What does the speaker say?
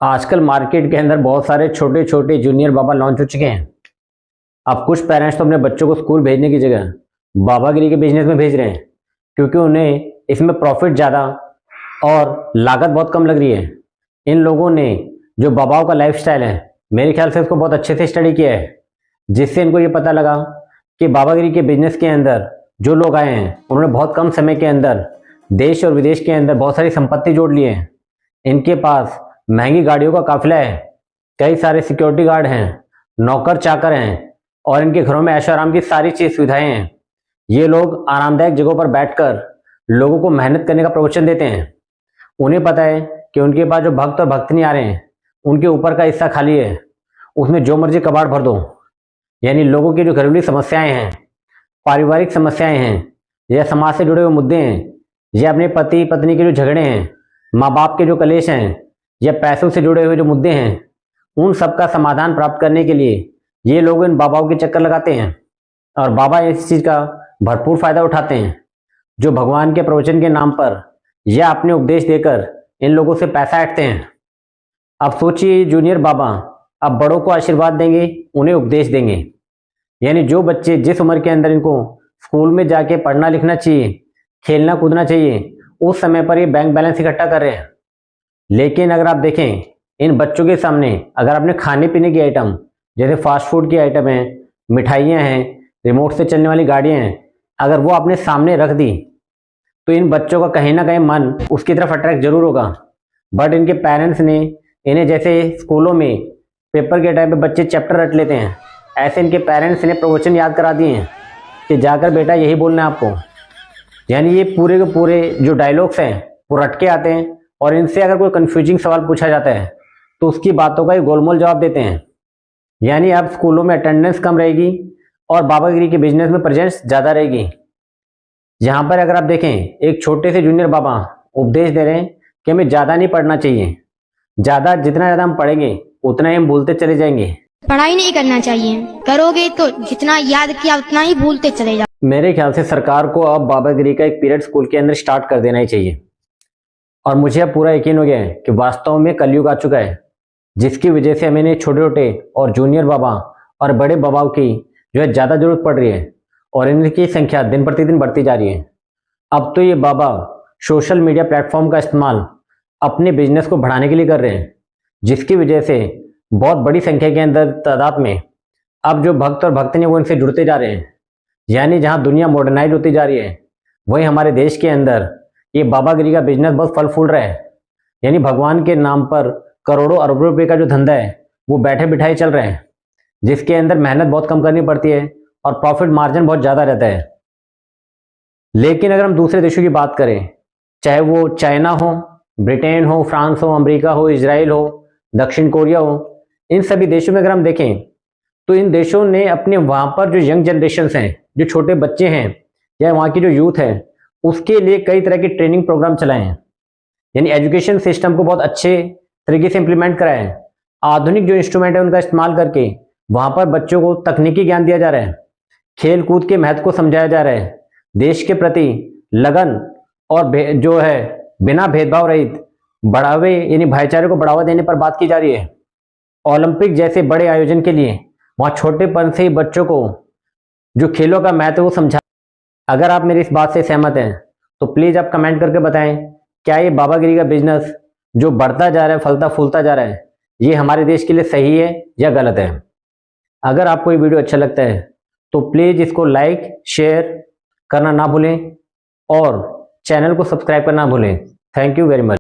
आजकल मार्केट के अंदर बहुत सारे छोटे छोटे जूनियर बाबा लॉन्च हो चुके हैं। अब कुछ पेरेंट्स तो अपने बच्चों को स्कूल भेजने की जगह बाबागिरी के बिजनेस में भेज रहे हैं, क्योंकि उन्हें इसमें प्रॉफिट ज़्यादा और लागत बहुत कम लग रही है। इन लोगों ने जो बाबाओं का लाइफस्टाइल है, मेरे ख्याल से उसको बहुत अच्छे से स्टडी किया है, जिससे इनको ये पता लगा कि बाबागिरी के बिजनेस के अंदर जो लोग आए हैं उन्होंने बहुत कम समय के अंदर देश और विदेश के अंदर बहुत सारी संपत्ति जोड़ ली है। इनके पास महंगी गाड़ियों का काफिला है, कई सारे सिक्योरिटी गार्ड हैं, नौकर चाकर हैं और इनके घरों में ऐशो आराम की सारी चीज सुविधाएं हैं। ये लोग आरामदायक जगहों पर बैठकर लोगों को मेहनत करने का प्रवचन देते हैं। उन्हें पता है कि उनके पास जो भक्त और भक्तनी आ रहे हैं उनके ऊपर का हिस्सा खाली है, उसमें जो मर्जी कबाड़ भर दो। यानी लोगों की जो घरेलू समस्याएं हैं, पारिवारिक समस्याएं हैं, या समाज से जुड़े हुए मुद्दे हैं, या अपने पति पत्नी के जो झगड़े हैं, माँ बाप के जो कलेश हैं, या पैसों से जुड़े हुए जो मुद्दे हैं, उन सब का समाधान प्राप्त करने के लिए ये लोग इन बाबाओं के चक्कर लगाते हैं और बाबा इस चीज का भरपूर फायदा उठाते हैं, जो भगवान के प्रवचन के नाम पर या अपने उपदेश देकर इन लोगों से पैसा ऐंठते हैं। अब सोचिए, जूनियर बाबा अब बड़ों को आशीर्वाद देंगे, उन्हें उपदेश देंगे। यानी जो बच्चे जिस उम्र के अंदर इनको स्कूल में जाके पढ़ना लिखना चाहिए, खेलना कूदना चाहिए, उस समय पर ये बैंक बैलेंस इकट्ठा कर रहे हैं। लेकिन अगर आप देखें, इन बच्चों के सामने अगर आपने खाने पीने की आइटम जैसे फास्ट फूड की आइटम है, मिठाइयाँ हैं, रिमोट से चलने वाली गाड़ियाँ हैं, अगर वो आपने सामने रख दी तो इन बच्चों का कहीं ना कहीं मन उसकी तरफ अट्रैक्ट जरूर होगा। बट इनके पेरेंट्स ने इन्हें, जैसे स्कूलों में पेपर के टाइम पे बच्चे चैप्टर रट लेते हैं, ऐसे इनके पेरेंट्स ने प्रवचन याद करा दिए हैं कि जाकर बेटा यही बोलना है आपको। यानी ये पूरे के पूरे जो डायलॉग्स हैं वो रट के आते हैं और इनसे अगर कोई कंफ्यूजिंग सवाल पूछा जाता है तो उसकी बातों का ये गोलमोल जवाब देते हैं। यानी अब स्कूलों में अटेंडेंस कम रहेगी और बाबागिरी के बिजनेस में प्रेजेंस ज़्यादा रहेगी। यहाँ पर अगर आप देखें, एक छोटे से जूनियर बाबा उपदेश दे रहे हैं कि हमें ज़्यादा नहीं पढ़ना चाहिए, जितना ज़्यादा हम पढ़ेंगे उतना ही हम भूलते चले जाएंगे। पढ़ाई नहीं करना चाहिए, करोगे तो जितना याद किया उतना ही भूलते चले जाओ। मेरे ख्याल से सरकार को अब बाबागिरी का एक पीरियड स्कूल के अंदर स्टार्ट कर देना ही चाहिए। और मुझे अब पूरा यकीन हो गया है कि वास्तव में कलयुग आ चुका है, जिसकी वजह से हमें छोटे छोटे और जूनियर बाबा और बड़े बाबाओं की जो है ज़्यादा जरूरत पड़ रही है और इनकी संख्या दिन प्रतिदिन बढ़ती जा रही है। अब तो ये बाबा सोशल मीडिया प्लेटफॉर्म का इस्तेमाल अपने बिजनेस को बढ़ाने के लिए कर रहे हैं, जिसकी वजह से बहुत बड़ी संख्या के अंदर तादाद में अब जो भक्त और भक्तनी वो इनसे जुड़ते जा रहे हैं। यानी जहाँ दुनिया मॉडर्नाइज होती जा रही है, वहीं हमारे देश के अंदर ये बाबागिरी का बिजनेस बहुत फल फूल रहा है। यानी भगवान के नाम पर करोड़ों अरबों रुपए का जो धंधा है वो बैठे बिठाए चल रहे हैं, जिसके अंदर मेहनत बहुत कम करनी पड़ती है और प्रॉफिट मार्जिन बहुत ज़्यादा रहता है। लेकिन अगर हम दूसरे देशों की बात करें, चाहे वो चाइना हो, ब्रिटेन हो, फ्रांस हो, अमेरिका हो, इजराइल हो, दक्षिण कोरिया हो, इन सभी देशों में अगर हम देखें तो इन देशों ने अपने वहाँ पर जो यंग जनरेशन हैं, जो छोटे बच्चे हैं या वहाँ की जो यूथ है, उसके लिए कई तरह के ट्रेनिंग प्रोग्राम चलाए हैं। यानी एजुकेशन सिस्टम को बहुत अच्छे तरीके से इम्प्लीमेंट कराया है। आधुनिक जो इंस्ट्रूमेंट है उनका इस्तेमाल करके वहाँ पर बच्चों को तकनीकी ज्ञान दिया जा रहा है, खेल कूद के महत्व को समझाया जा रहा है, देश के प्रति लगन और जो है बिना भेदभाव रहित बढ़ावे यानी भाईचारे को बढ़ावा देने पर बात की जा रही है। ओलंपिक जैसे बड़े आयोजन के लिए वहाँ छोटेपन से ही बच्चों को जो खेलों का महत्व वो समझा। अगर आप मेरी इस बात से सहमत हैं तो प्लीज़ आप कमेंट करके बताएं, क्या ये बाबागिरी का बिजनेस जो बढ़ता जा रहा है, फलता फूलता जा रहा है, ये हमारे देश के लिए सही है या गलत है। अगर आपको ये वीडियो अच्छा लगता है तो प्लीज़ इसको लाइक शेयर करना ना भूलें और चैनल को सब्सक्राइब करना ना भूलें। Thank you very much.